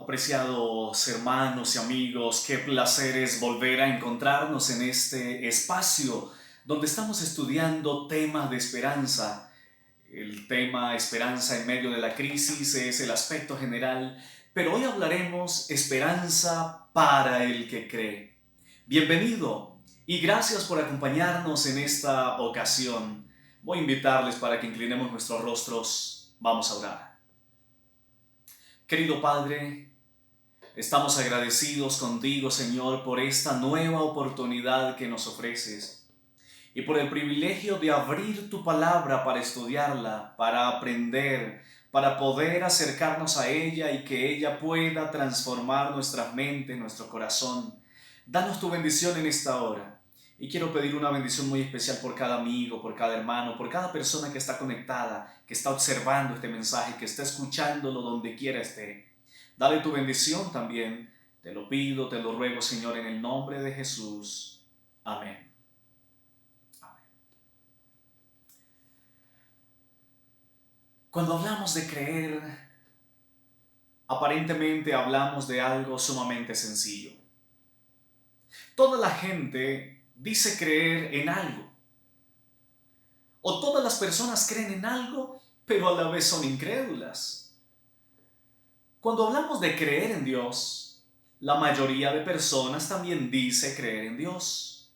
Apreciados hermanos y amigos, qué placer es volver a encontrarnos en este espacio donde estamos estudiando temas de esperanza. El tema esperanza en medio de la crisis es el aspecto general, pero hoy hablaremos esperanza para el que cree. Bienvenido y gracias por acompañarnos en esta ocasión. Voy a invitarles para que inclinemos nuestros rostros. Vamos a orar. Querido Padre, estamos agradecidos contigo, Señor, por esta nueva oportunidad que nos ofreces y por el privilegio de abrir tu palabra para estudiarla, para aprender, para poder acercarnos a ella y que ella pueda transformar nuestras mentes, nuestro corazón. Danos tu bendición en esta hora. Y quiero pedir una bendición muy especial por cada amigo, por cada hermano, por cada persona que está conectada, que está observando este mensaje, que está escuchándolo donde quiera esté. Dale tu bendición también. Te lo pido, te lo ruego, Señor, en el nombre de Jesús. Amén. Amén. Cuando hablamos de creer, aparentemente hablamos de algo sumamente sencillo. Toda la gente dice creer en algo. O todas las personas creen en algo, pero a la vez son incrédulas. Cuando hablamos de creer en Dios, la mayoría de personas también dice creer en Dios.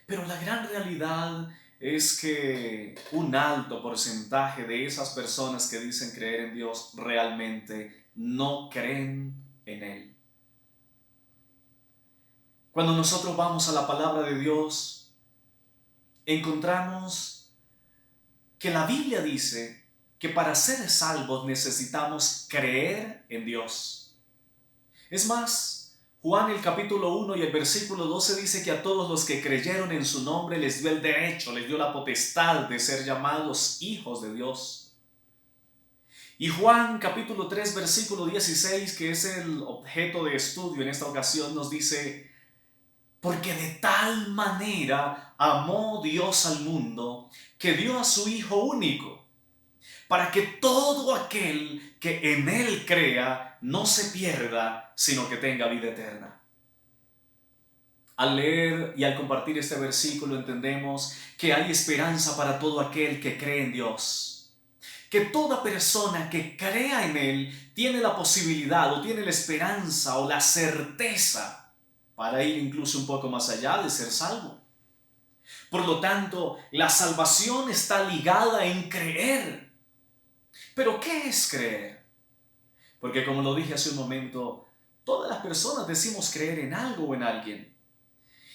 Pero la gran realidad es que un alto porcentaje de esas personas que dicen creer en Dios realmente no creen en Él. Cuando nosotros vamos a la palabra de Dios, encontramos que la Biblia dice que para ser salvos necesitamos creer en Dios. Es más, Juan el capítulo 1 y el versículo 12 dice que a todos los que creyeron en su nombre les dio el derecho, les dio la potestad de ser llamados hijos de Dios. Y Juan capítulo 3 versículo 16, que es el objeto de estudio en esta ocasión, nos dice: porque de tal manera amó Dios al mundo, que dio a su Hijo único, para que todo aquel que en Él crea no se pierda, sino que tenga vida eterna. Al leer y al compartir este versículo entendemos que hay esperanza para todo aquel que cree en Dios. Que toda persona que crea en Él tiene la posibilidad o tiene la esperanza o la certeza para ir incluso un poco más allá de ser salvo. Por lo tanto, la salvación está ligada en creer. ¿Pero qué es creer? Porque como lo dije hace un momento, todas las personas decimos creer en algo o en alguien.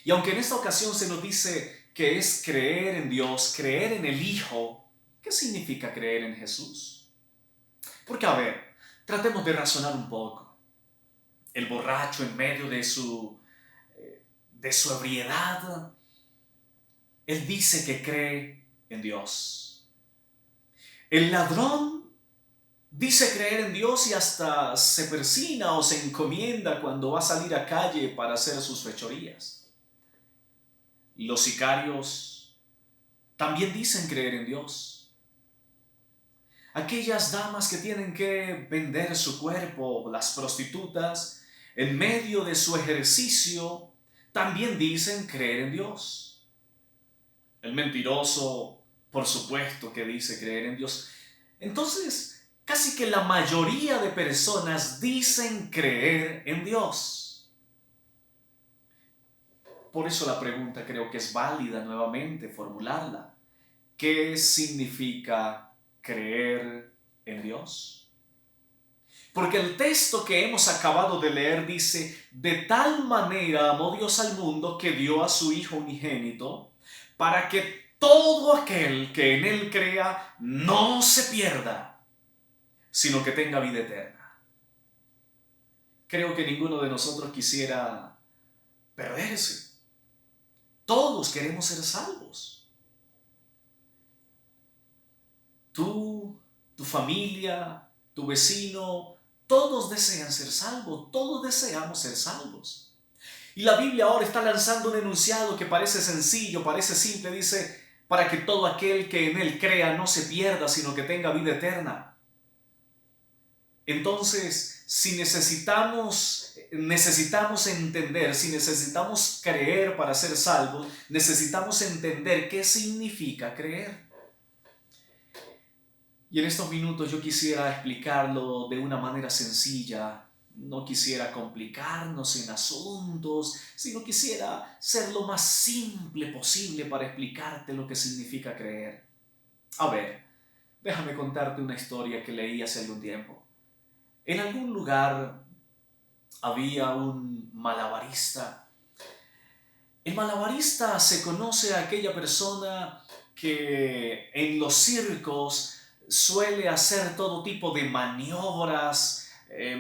Y aunque en esta ocasión se nos dice que es creer en Dios, creer en el Hijo, ¿qué significa creer en Jesús? Porque a ver, tratemos de razonar un poco. El borracho en medio de su ebriedad, él dice que cree en Dios. El ladrón dice creer en Dios y hasta se persina o se encomienda cuando va a salir a calle para hacer sus fechorías. Los sicarios también dicen creer en Dios. Aquellas damas que tienen que vender su cuerpo, las prostitutas, en medio de su ejercicio, también dicen creer en Dios. El mentiroso, por supuesto que dice creer en Dios. Entonces, casi que la mayoría de personas dicen creer en Dios. Por eso la pregunta creo que es válida nuevamente formularla. ¿Qué significa creer en Dios? Porque el texto que hemos acabado de leer dice: de tal manera amó Dios al mundo que dio a su Hijo unigénito, para que todo aquel que en Él crea no se pierda, sino que tenga vida eterna. Creo que ninguno de nosotros quisiera perderse. Todos queremos ser salvos. Tú, tu familia, tu vecino, todos desean ser salvos, todos deseamos ser salvos. Y la Biblia ahora está lanzando un enunciado que parece sencillo, parece simple, dice: para que todo aquel que en Él crea no se pierda, sino que tenga vida eterna. Entonces, si necesitamos entender, si necesitamos creer para ser salvos, necesitamos entender qué significa creer. Y en estos minutos yo quisiera explicarlo de una manera sencilla. No quisiera complicarnos en asuntos, sino quisiera ser lo más simple posible para explicarte lo que significa creer. A ver, déjame contarte una historia que leí hace algún tiempo. En algún lugar había un malabarista. El malabarista se conoce a aquella persona que en los circos suele hacer todo tipo de maniobras,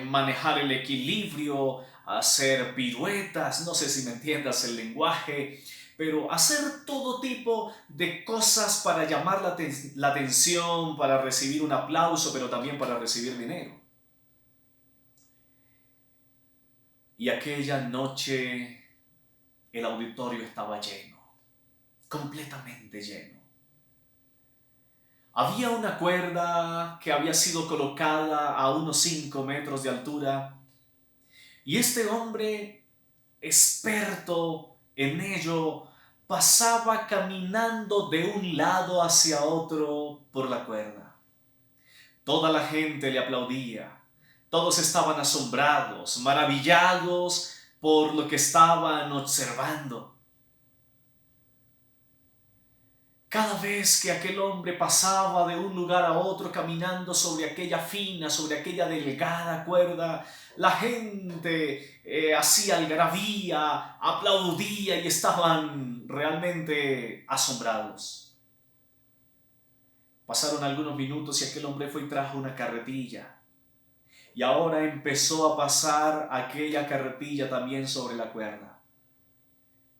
manejar el equilibrio, hacer piruetas, no sé si me entiendas el lenguaje, pero hacer todo tipo de cosas para llamar la atención, para recibir un aplauso, pero también para recibir dinero. Y aquella noche el auditorio estaba lleno, completamente lleno. Había una cuerda que había sido colocada a unos 5 metros de altura y este hombre, experto en ello, pasaba caminando de un lado hacia otro por la cuerda. Toda la gente le aplaudía, todos estaban asombrados, maravillados por lo que estaban observando. Cada vez que aquel hombre pasaba de un lugar a otro caminando sobre aquella fina, sobre aquella delgada cuerda, la gente hacía algarabía, aplaudía y estaban realmente asombrados. Pasaron algunos minutos y aquel hombre fue y trajo una carretilla. Y ahora empezó a pasar aquella carretilla también sobre la cuerda.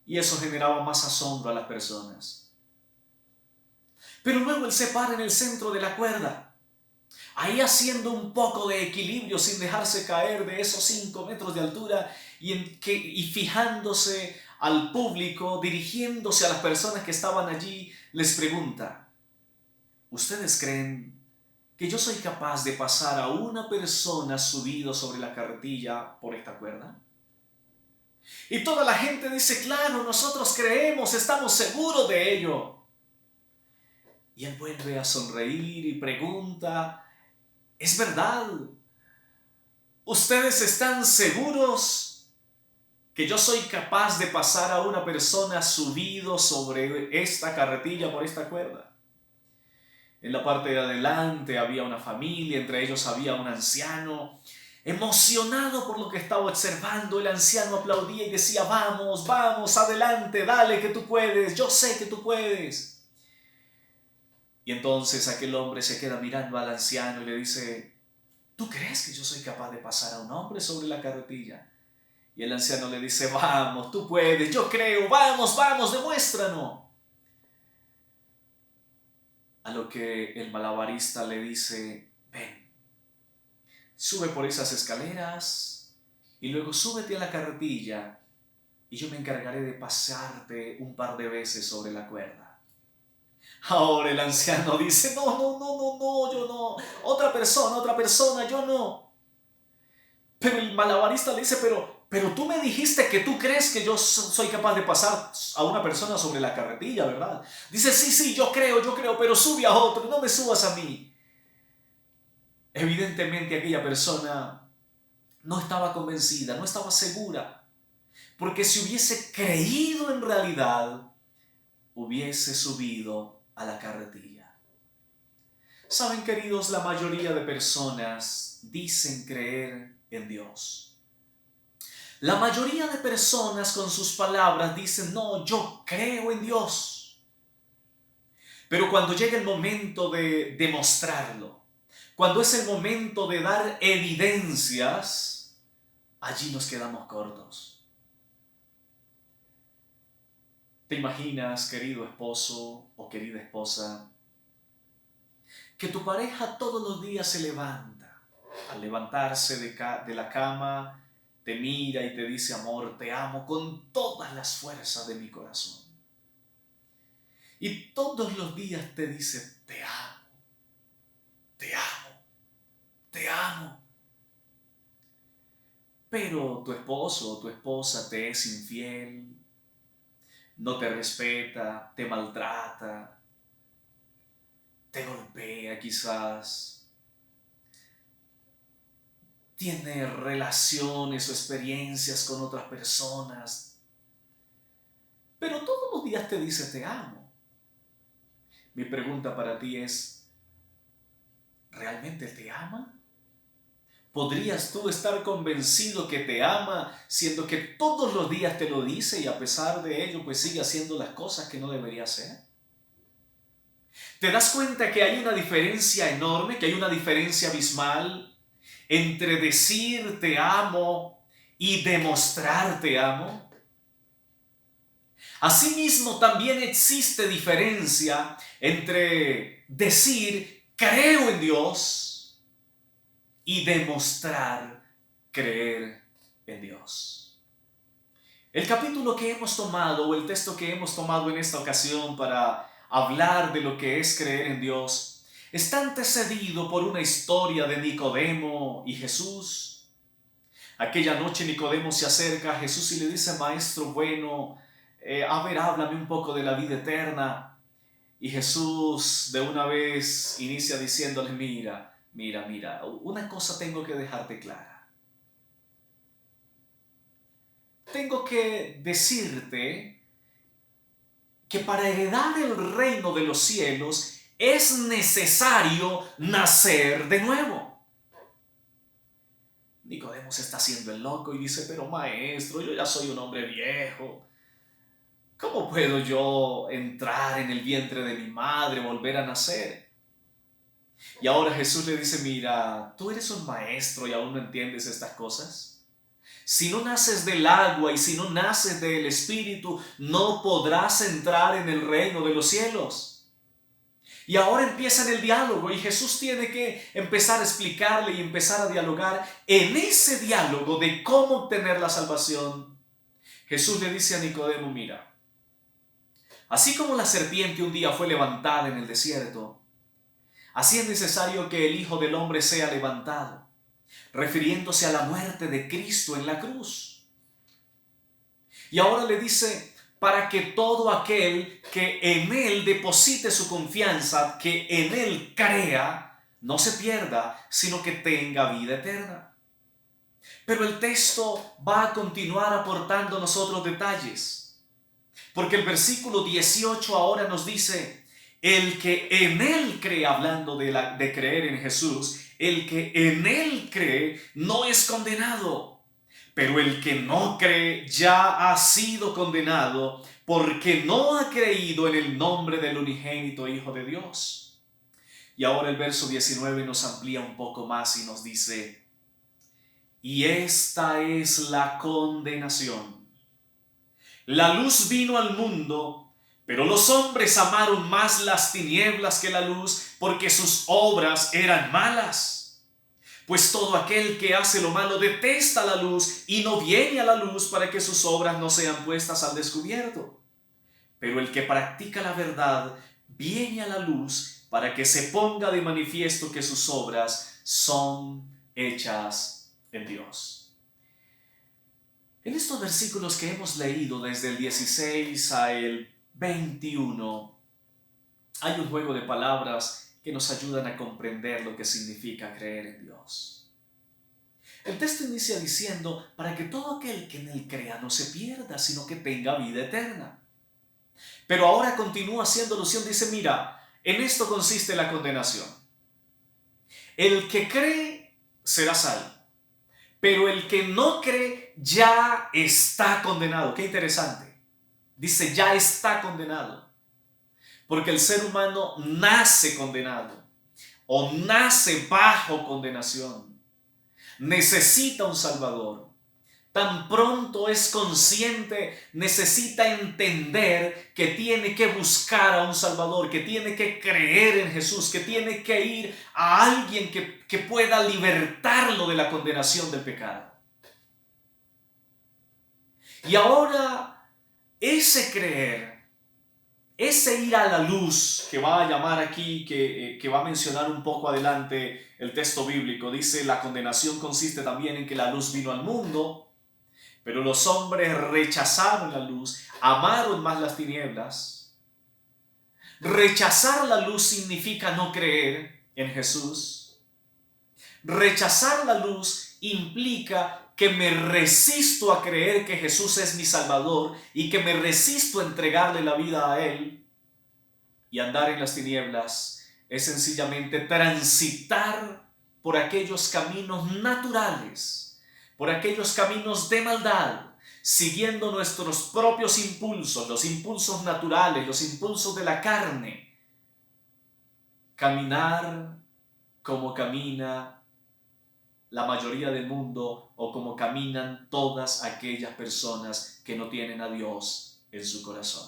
Y eso generaba más asombro a las personas. Pero luego él se para en el centro de la cuerda, ahí haciendo un poco de equilibrio sin dejarse caer de esos 5 metros de altura y fijándose al público, dirigiéndose a las personas que estaban allí, les pregunta: ¿ustedes creen que yo soy capaz de pasar a una persona subido sobre la carretilla por esta cuerda? Y toda la gente dice: claro, nosotros creemos, estamos seguros de ello. Y él vuelve a sonreír y pregunta: ¿es verdad? ¿Ustedes están seguros que yo soy capaz de pasar a una persona subido sobre esta carretilla por esta cuerda? En la parte de adelante había una familia, entre ellos había un anciano. Emocionado por lo que estaba observando, el anciano aplaudía y decía: vamos, vamos, adelante, dale que tú puedes, yo sé que tú puedes. Y entonces aquel hombre se queda mirando al anciano y le dice: ¿tú crees que yo soy capaz de pasar a un hombre sobre la carretilla? Y el anciano le dice: vamos, tú puedes, yo creo, vamos, vamos, demuéstranos. A lo que el malabarista le dice: ven, sube por esas escaleras y luego súbete a la carretilla y yo me encargaré de pasarte un par de veces sobre la cuerda. Ahora el anciano dice: no, no, no, no, no, yo no. Otra persona, yo no. Pero el malabarista le dice: pero tú me dijiste que tú crees que yo soy capaz de pasar a una persona sobre la carretilla, ¿verdad? Dice: sí, sí, yo creo, pero sube a otro, no me subas a mí. Evidentemente aquella persona no estaba convencida, no estaba segura, porque si hubiese creído en realidad, hubiese subido a la carretilla. Saben, queridos, la mayoría de personas dicen creer en Dios. La mayoría de personas con sus palabras dicen: no, yo creo en Dios. Pero cuando llega el momento de demostrarlo, cuando es el momento de dar evidencias, allí nos quedamos cortos. ¿Te imaginas, querido esposo o querida esposa, que tu pareja todos los días se levanta? Al levantarse de la cama, te mira y te dice: amor, te amo con todas las fuerzas de mi corazón. Y todos los días te dice: te amo, te amo, te amo. pero tu esposo o tu esposa te es infiel, no te respeta, te maltrata, te golpea quizás, tiene relaciones o experiencias con otras personas, pero todos los días te dice te amo. Mi pregunta para ti es, ¿realmente te ama? ¿Podrías tú estar convencido que te ama, siendo que todos los días te lo dice y a pesar de ello pues sigue haciendo las cosas que no debería hacer? ¿Te das cuenta que hay una diferencia enorme, que hay una diferencia abismal entre decir te amo y demostrar te amo? Asimismo, también existe diferencia entre decir creo en Dios y demostrar creer en Dios. El capítulo que hemos tomado o el texto que hemos tomado en esta ocasión para hablar de lo que es creer en Dios está antecedido por una historia de Nicodemo y Jesús. Aquella noche Nicodemo se acerca a Jesús y le dice, Maestro bueno, a ver, háblame un poco de la vida eterna. Y Jesús de una vez inicia diciéndole, mira, una cosa tengo que dejarte clara. Tengo que decirte que para heredar el reino de los cielos es necesario nacer de nuevo. Nicodemo se está haciendo el loco y dice, pero maestro, yo ya soy un hombre viejo. ¿Cómo puedo yo entrar en el vientre de mi madre, volver a nacer? Y ahora Jesús le dice, mira, tú eres un maestro y aún no entiendes estas cosas. Si no naces del agua y si no naces del Espíritu, no podrás entrar en el reino de los cielos. Y ahora empieza en el diálogo y Jesús tiene que empezar a explicarle y empezar a dialogar. En ese diálogo de cómo obtener la salvación, Jesús le dice a Nicodemo, mira, así como la serpiente un día fue levantada en el desierto, así es necesario que el Hijo del Hombre sea levantado, refiriéndose a la muerte de Cristo en la cruz. Y ahora le dice, para que todo aquel que en Él deposite su confianza, que en Él crea, no se pierda, sino que tenga vida eterna. Pero el texto va a continuar aportándonos otros detalles, porque el versículo 18 ahora nos dice, el que en Él cree, hablando de creer en Jesús, el que en Él cree no es condenado, pero el que no cree ya ha sido condenado porque no ha creído en el nombre del unigénito Hijo de Dios. Y ahora el verso 19 nos amplía un poco más y nos dice, y esta es la condenación. La luz vino al mundo, pero los hombres amaron más las tinieblas que la luz porque sus obras eran malas. Pues todo aquel que hace lo malo detesta la luz y no viene a la luz para que sus obras no sean puestas al descubierto. Pero el que practica la verdad viene a la luz para que se ponga de manifiesto que sus obras son hechas en Dios. En estos versículos que hemos leído desde el 16 al 21, hay un juego de palabras que nos ayudan a comprender lo que significa creer en Dios. El texto inicia diciendo, para que todo aquel que en Él crea no se pierda, sino que tenga vida eterna. Pero ahora continúa haciendo alusión, dice, mira, en esto consiste la condenación. El que cree será salvo, pero el que no cree ya está condenado. Qué interesante. Dice, ya está condenado. Porque el ser humano nace condenado o nace bajo condenación. Necesita un Salvador. Tan pronto es consciente, necesita entender que tiene que buscar a un Salvador, que tiene que creer en Jesús, que tiene que ir a alguien que pueda libertarlo de la condenación del pecado. Y ahora ese creer ese ir a la luz que va a llamar aquí, que va a mencionar un poco adelante el texto bíblico, dice: la condenación consiste también en que la luz vino al mundo, pero los hombres rechazaron la luz, amaron más las tinieblas. Rechazar la luz significa no creer en Jesús. Rechazar la luz implica que me resisto a creer que Jesús es mi Salvador y que me resisto a entregarle la vida a Él. Y andar en las tinieblas es sencillamente transitar por aquellos caminos naturales, por aquellos caminos de maldad, siguiendo nuestros propios impulsos, los impulsos naturales, los impulsos de la carne. Caminar como camina la mayoría del mundo, o como caminan todas aquellas personas que no tienen a Dios en su corazón.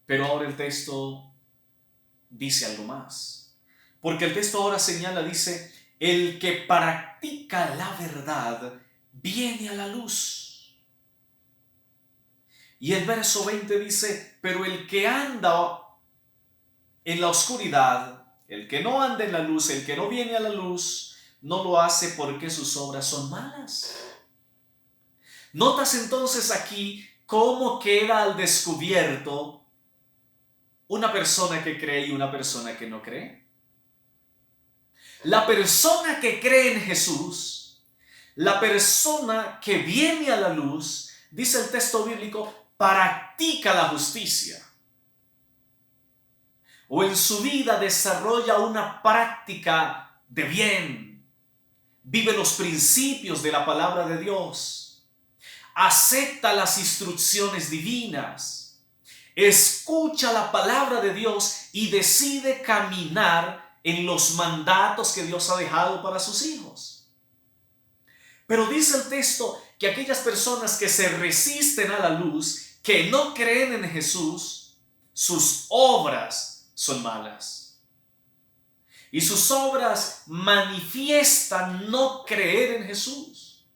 Pero ahora el texto dice algo más. Porque el texto ahora señala, dice: el que practica la verdad viene a la luz. Y el verso 20 dice: pero el que anda en la oscuridad, el que no anda en la luz, el que no viene a la luz, no lo hace porque sus obras son malas. ¿Notas entonces aquí cómo queda al descubierto una persona que cree y una persona que no cree? La persona que cree en Jesús, la persona que viene a la luz, dice el texto bíblico, practica la justicia. O en su vida desarrolla una práctica de bien. Vive los principios de la palabra de Dios. Acepta las instrucciones divinas. Escucha la palabra de Dios y decide caminar en los mandatos que Dios ha dejado para sus hijos. Pero dice el texto que aquellas personas que se resisten a la luz, que no creen en Jesús, sus obras son malas. Y sus obras manifiestan no creer en Jesús.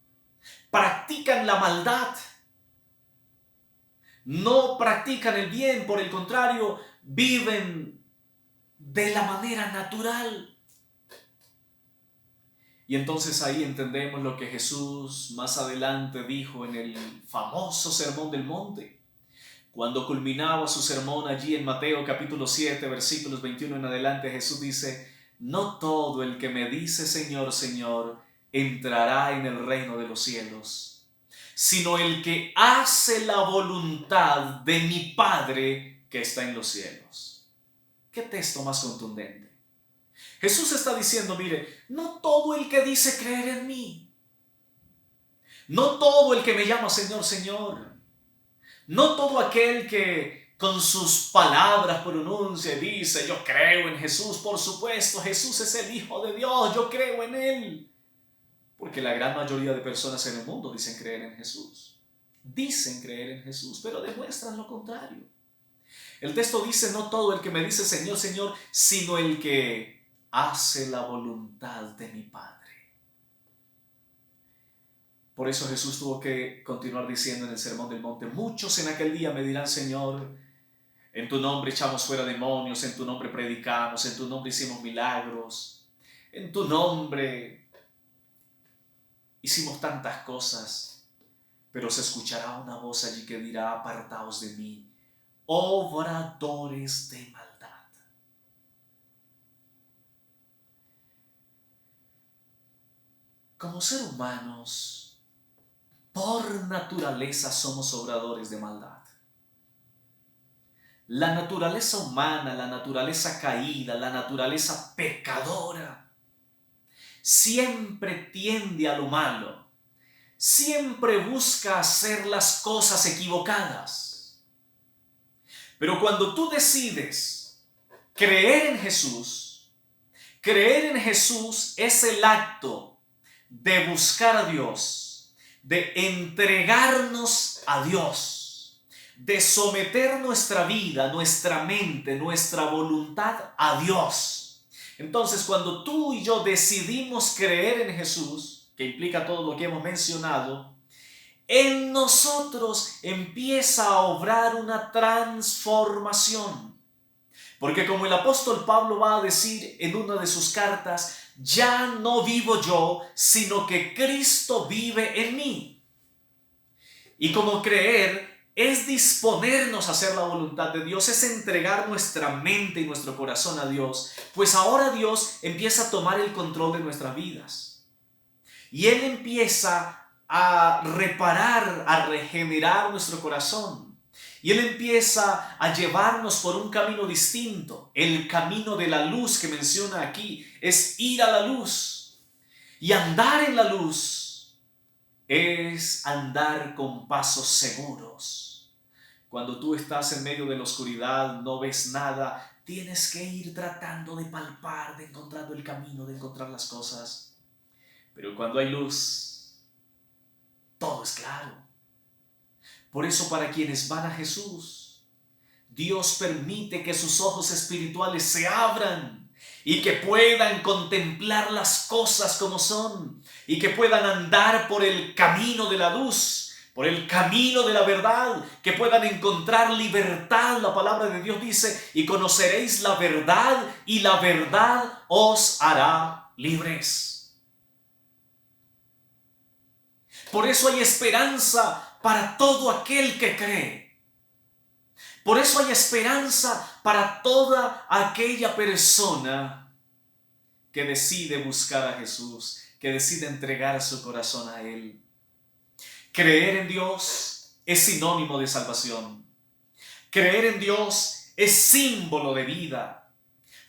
Practican la maldad. No practican el bien, por el contrario, viven de la manera natural. Y entonces ahí entendemos lo que Jesús más adelante dijo en el famoso Sermón del Monte. Cuando culminaba su sermón allí en Mateo capítulo 7, versículos 21 en adelante, Jesús dice: no todo el que me dice Señor, Señor, entrará en el reino de los cielos, sino el que hace la voluntad de mi Padre que está en los cielos. ¿Qué texto más contundente? Jesús está diciendo: mire, no todo el que dice creer en mí, no todo el que me llama Señor, Señor, no todo aquel que con sus palabras pronuncia y dice: yo creo en Jesús, por supuesto, Jesús es el Hijo de Dios, yo creo en Él. Porque la gran mayoría de personas en el mundo dicen creer en Jesús. Dicen creer en Jesús, pero demuestran lo contrario. El texto dice: no todo el que me dice Señor, Señor, sino el que hace la voluntad de mi Padre. Por eso Jesús tuvo que continuar diciendo en el Sermón del Monte: muchos en aquel día me dirán: Señor, en tu nombre echamos fuera demonios, en tu nombre predicamos, en tu nombre hicimos milagros, en tu nombre hicimos tantas cosas. Pero se escuchará una voz allí que dirá: apartaos de mí, obradores de maldad. Como seres humanos, por naturaleza somos obradores de maldad. La naturaleza humana, la naturaleza caída, la naturaleza pecadora, siempre tiende a lo malo, siempre busca hacer las cosas equivocadas. Pero cuando tú decides creer en Jesús es el acto de buscar a Dios, de entregarnos a Dios, de someter nuestra vida, nuestra mente, nuestra voluntad a Dios. Entonces, cuando tú y yo decidimos creer en Jesús, que implica todo lo que hemos mencionado, en nosotros empieza a obrar una transformación. Porque como el apóstol Pablo va a decir en una de sus cartas, ya no vivo yo, sino que Cristo vive en mí. Y como creer es disponernos a hacer la voluntad de Dios, es entregar nuestra mente y nuestro corazón a Dios, pues ahora Dios empieza a tomar el control de nuestras vidas. Y Él empieza a reparar, a regenerar nuestro corazón. Y Él empieza a llevarnos por un camino distinto. El camino de la luz que menciona aquí es ir a la luz. Y andar en la luz es andar con pasos seguros. Cuando tú estás en medio de la oscuridad, no ves nada, tienes que ir tratando de palpar, de encontrar el camino, de encontrar las cosas. Pero cuando hay luz, todo es claro. Por eso para quienes van a Jesús, Dios permite que sus ojos espirituales se abran y que puedan contemplar las cosas como son y que puedan andar por el camino de la luz, por el camino de la verdad, que puedan encontrar libertad. La palabra de Dios dice, y conoceréis la verdad y la verdad os hará libres. Por eso hay esperanza para todo aquel que cree. Por eso hay esperanza para toda aquella persona que decide buscar a Jesús, que decide entregar su corazón a Él. Creer en Dios es sinónimo de salvación. Creer en Dios es símbolo de vida.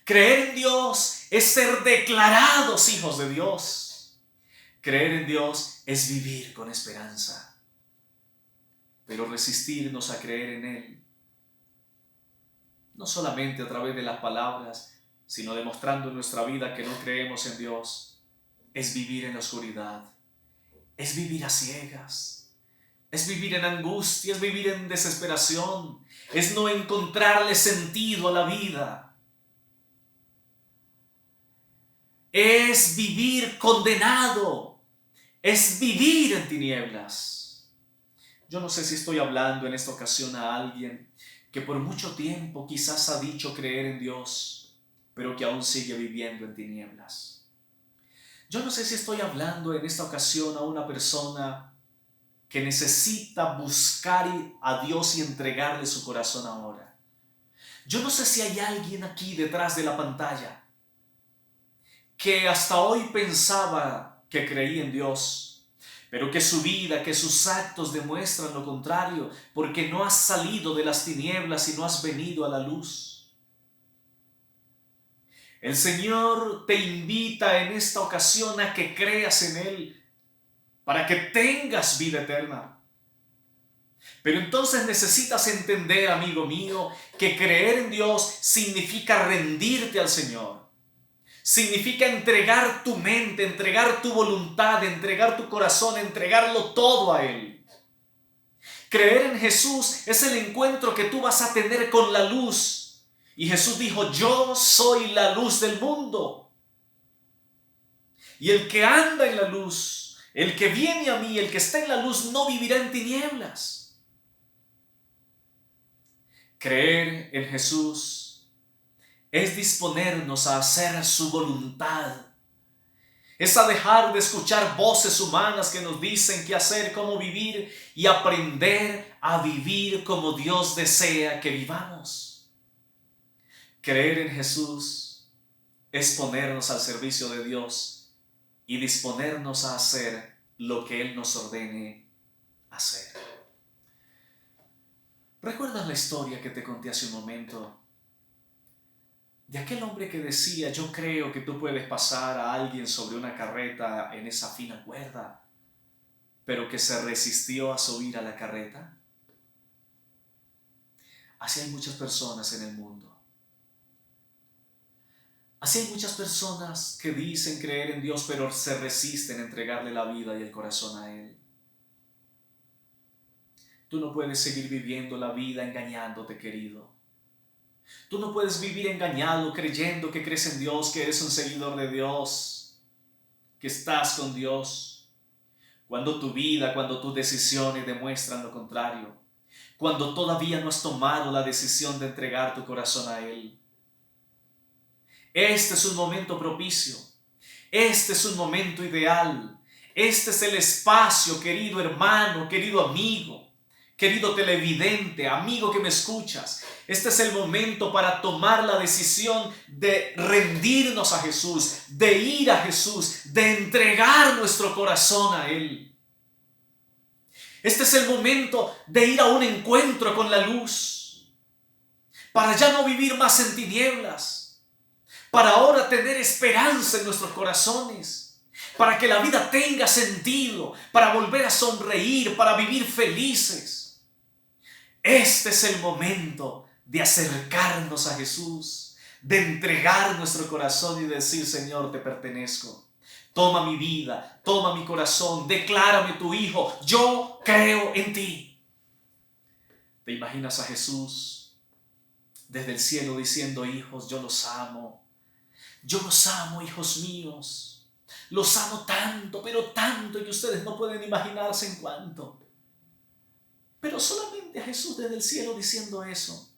Creer en Dios es ser declarados hijos de Dios. Creer en Dios es vivir con esperanza. Pero resistirnos a creer en Él, no solamente a través de las palabras, sino demostrando en nuestra vida que no creemos en Dios, es vivir en la oscuridad, es vivir a ciegas, es vivir en angustia, es vivir en desesperación, es no encontrarle sentido a la vida, es vivir condenado, es vivir en tinieblas. Yo no sé si estoy hablando en esta ocasión a alguien que por mucho tiempo quizás ha dicho creer en Dios, pero que aún sigue viviendo en tinieblas. Yo no sé si estoy hablando en esta ocasión a una persona que necesita buscar a Dios y entregarle su corazón ahora. Yo no sé si hay alguien aquí detrás de la pantalla que hasta hoy pensaba que creía en Dios, pero que su vida, que sus actos demuestran lo contrario, porque no has salido de las tinieblas y no has venido a la luz. El Señor te invita en esta ocasión a que creas en Él, para que tengas vida eterna. Pero entonces necesitas entender, amigo mío, que creer en Dios significa rendirte al Señor. Significa entregar tu mente, entregar tu voluntad, entregar tu corazón, entregarlo todo a Él. Creer en Jesús es el encuentro que tú vas a tener con la luz. Y Jesús dijo, yo soy la luz del mundo. Y el que anda en la luz, el que viene a mí, el que está en la luz, no vivirá en tinieblas. Creer en Jesús es disponernos a hacer su voluntad. Es a dejar de escuchar voces humanas que nos dicen qué hacer, cómo vivir y aprender a vivir como Dios desea que vivamos. Creer en Jesús es ponernos al servicio de Dios y disponernos a hacer lo que Él nos ordene hacer. ¿Recuerdas la historia que te conté hace un momento? De aquel hombre que decía, yo creo que tú puedes pasar a alguien sobre una carreta en esa fina cuerda, pero que se resistió a subir a la carreta. Así hay muchas personas en el mundo. Así hay muchas personas que dicen creer en Dios, pero se resisten a entregarle la vida y el corazón a Él. Tú no puedes seguir viviendo la vida engañándote, querido. Tú no puedes vivir engañado creyendo que crees en Dios, que eres un seguidor de Dios, que estás con Dios. Cuando tu vida, cuando tus decisiones demuestran lo contrario. Cuando todavía no has tomado la decisión de entregar tu corazón a Él. Este es un momento propicio. Este es un momento ideal. Este es el espacio, querido hermano, querido amigo, querido televidente, amigo que me escuchas. Este es el momento para tomar la decisión de rendirnos a Jesús, de ir a Jesús, de entregar nuestro corazón a Él. Este es el momento de ir a un encuentro con la luz, para ya no vivir más en tinieblas, para ahora tener esperanza en nuestros corazones, para que la vida tenga sentido, para volver a sonreír, para vivir felices. Este es el momento de acercarnos a Jesús, de entregar nuestro corazón y decir: Señor, te pertenezco. Toma mi vida, toma mi corazón, declárame tu hijo, yo creo en ti. ¿Te imaginas a Jesús desde el cielo diciendo: hijos, yo los amo, hijos míos, los amo tanto, pero tanto que ustedes no pueden imaginarse en cuánto? Pero solamente a Jesús desde el cielo diciendo eso,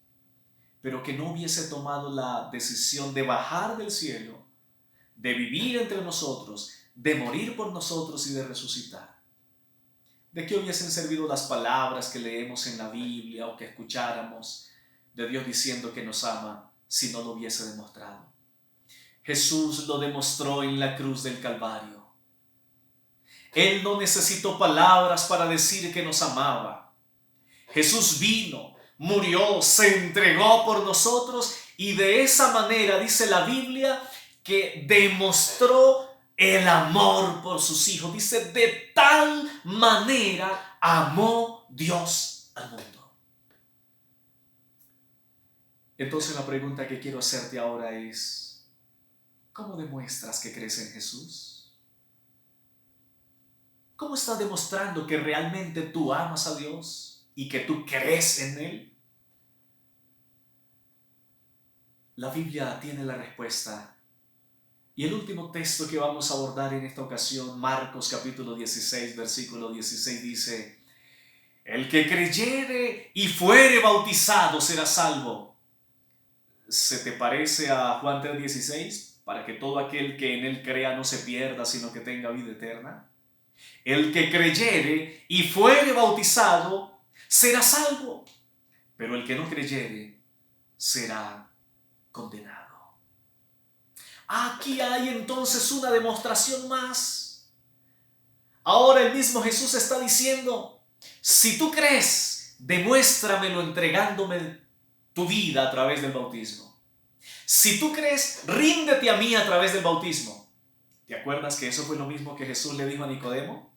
pero que no hubiese tomado la decisión de bajar del cielo, de vivir entre nosotros, de morir por nosotros y de resucitar. ¿De qué hubiesen servido las palabras que leemos en la Biblia o que escucháramos de Dios diciendo que nos ama si no lo hubiese demostrado? Jesús lo demostró en la cruz del Calvario. Él no necesitó palabras para decir que nos amaba. Jesús vino, murió, se entregó por nosotros y de esa manera dice la Biblia que demostró el amor por sus hijos. Dice: de tal manera amó Dios al mundo. Entonces la pregunta que quiero hacerte ahora es: ¿cómo demuestras que crees en Jesús? ¿Cómo estás demostrando que realmente tú amas a Dios y que tú crees en Él? La Biblia tiene la respuesta. Y el último texto que vamos a abordar en esta ocasión, Marcos capítulo 16, versículo 16, dice: el que creyere y fuere bautizado será salvo. ¿Se te parece a Juan 3:16? Para que todo aquel que en él crea no se pierda, sino que tenga vida eterna. El que creyere y fuere bautizado será salvo, pero el que no creyere será condenado. Aquí hay entonces una demostración más. Ahora el mismo Jesús está diciendo: si tú crees, demuéstramelo entregándome tu vida a través del bautismo. Si tú crees, ríndete a mí a través del bautismo. ¿Te acuerdas que eso fue lo mismo que Jesús le dijo a Nicodemo?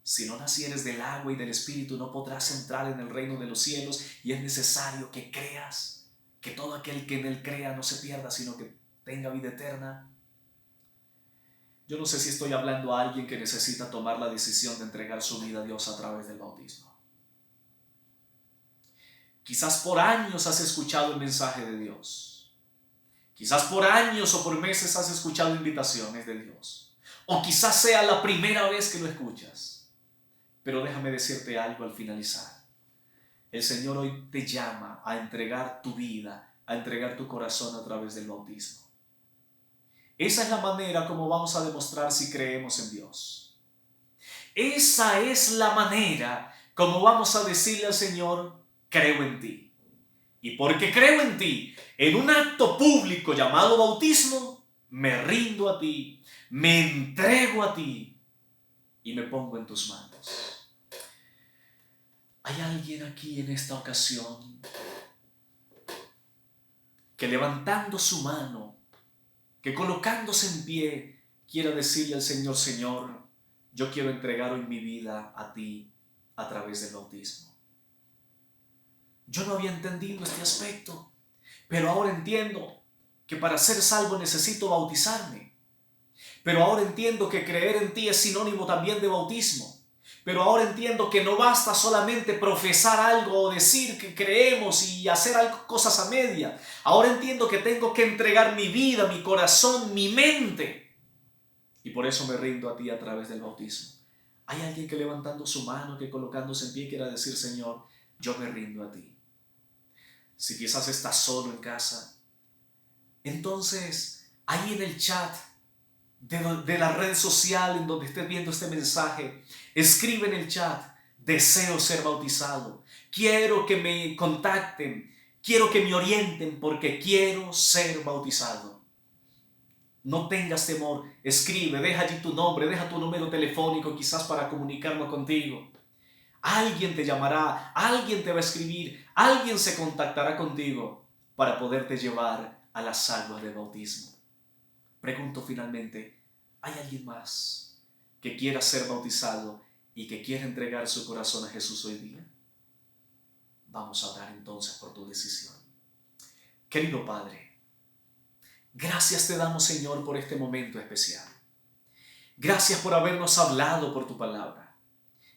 Si no nacieres del agua y del Espíritu, no podrás entrar en el reino de los cielos, y es necesario que creas, que todo aquel que en él crea no se pierda, sino que tenga vida eterna. Yo no sé si estoy hablando a alguien que necesita tomar la decisión de entregar su vida a Dios a través del bautismo. Quizás por años has escuchado el mensaje de Dios. Quizás por años o por meses has escuchado invitaciones de Dios. O quizás sea la primera vez que lo escuchas. Pero déjame decirte algo al finalizar. El Señor hoy te llama a entregar tu vida, a entregar tu corazón a través del bautismo. Esa es la manera como vamos a demostrar si creemos en Dios. Esa es la manera como vamos a decirle al Señor: creo en ti. Y porque creo en ti, en un acto público llamado bautismo, me rindo a ti, me entrego a ti y me pongo en tus manos. ¿Hay alguien aquí en esta ocasión que levantando su mano, que colocándose en pie, quiera decirle al Señor: Señor, yo quiero entregar hoy mi vida a ti a través del bautismo? Yo no había entendido este aspecto, pero ahora entiendo que para ser salvo necesito bautizarme. Pero ahora entiendo que creer en ti es sinónimo también de bautismo. Pero ahora entiendo que no basta solamente profesar algo o decir que creemos y hacer cosas a media. Ahora entiendo que tengo que entregar mi vida, mi corazón, mi mente. Y por eso me rindo a ti a través del bautismo. Hay alguien que levantando su mano, que colocándose en pie quiera decir, Señor, yo me rindo a ti. Si quizás estás solo en casa, entonces ahí en el chat de la red social en donde estés viendo este mensaje, escribe en el chat, deseo ser bautizado, quiero que me contacten, quiero que me orienten porque quiero ser bautizado. No tengas temor, escribe, deja allí tu nombre, deja tu número telefónico quizás para comunicarnos contigo. Alguien te llamará, alguien te va a escribir, alguien se contactará contigo para poderte llevar a las aguas del bautismo. Pregunto finalmente, ¿hay alguien más que quiera ser bautizado y que quiera entregar su corazón a Jesús hoy día? Vamos a orar entonces por tu decisión. Querido Padre, gracias te damos, Señor, por este momento especial. Gracias por habernos hablado por tu palabra.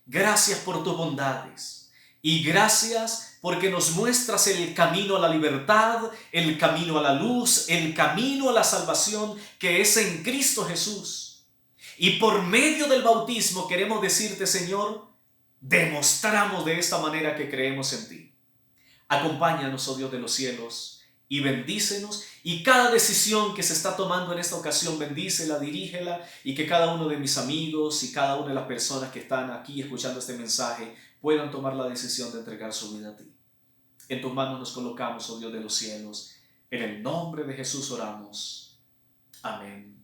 Gracias por tus bondades. Y gracias porque nos muestras el camino a la libertad, el camino a la luz, el camino a la salvación que es en Cristo Jesús. Y por medio del bautismo queremos decirte, Señor, demostramos de esta manera que creemos en ti. Acompáñanos, oh Dios de los cielos, y bendícenos, y cada decisión que se está tomando en esta ocasión, bendícela, dirígela, y que cada uno de mis amigos y cada una de las personas que están aquí escuchando este mensaje puedan tomar la decisión de entregar su vida a ti. En tus manos nos colocamos, oh Dios de los cielos. En el nombre de Jesús oramos. Amén.